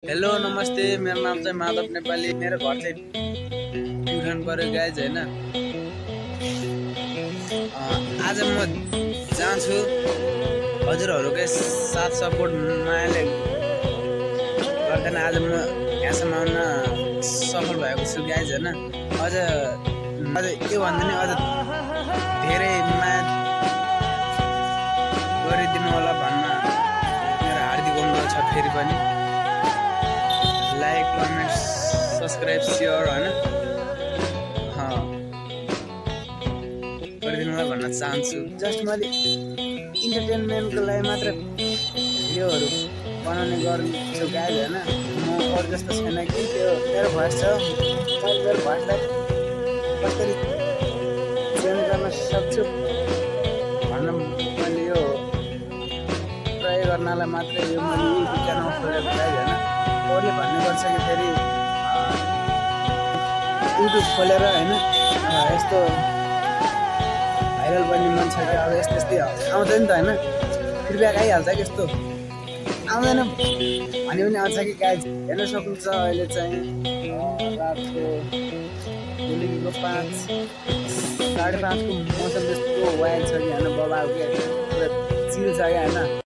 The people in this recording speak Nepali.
हेलो नमस्ते, मेरो नाम चाहिँ माधव नेपाली। मेरो घर चाहिँ प्युठान पऱ्यो गाइज होइन। आज म जान्छु हजुरहरूकै साथ सपोर्ट मायाले गर्दैन आज म यहाँसम्म आउन सफल भएको छु गाइज होइन। अझ योभन्दा नि अझ धेरै माया गरिदिनु होला भन्न मेरो हार्दिक अनुरोध छ। फेरि पनि लाइक कमेन्ट सब्सक्राइब सेयर होइन गरिदिनु होला भन्न चाहन्छु। जस्ट मैले इन्टरटेनमेन्टको लागि मात्र भिडियोहरू बनाउने गर्छु गाइज होइन। म अरू जस्तो छैन कि त्यो मेरो भोइस छ, मैले मेरो भोइसलाई कसरी चेन्ज गर्न सक्छु भन्न मैले यो प्रयोग गर्नलाई मात्रै यो मैले युट्युब च्यानल खोलेको गाइज होइन। अरूले भन्ने गर्छ कि फेरि युट्युब खोलेर होइन यस्तो भाइरल बन्ने मन छ कि अब यस्तो यस्तै आउँछ नि त होइन, फिडब्याक आइहाल्छ कि यस्तो आउँदैन भने पनि आउँछ कि गाइज। हेर्न सक्नुहुन्छ अहिले चाहिँ रातको 5 साढे 5 को मौसम यस्तो वाइल्ड छ कि होइन, बबाको चिल छ क्या होइन।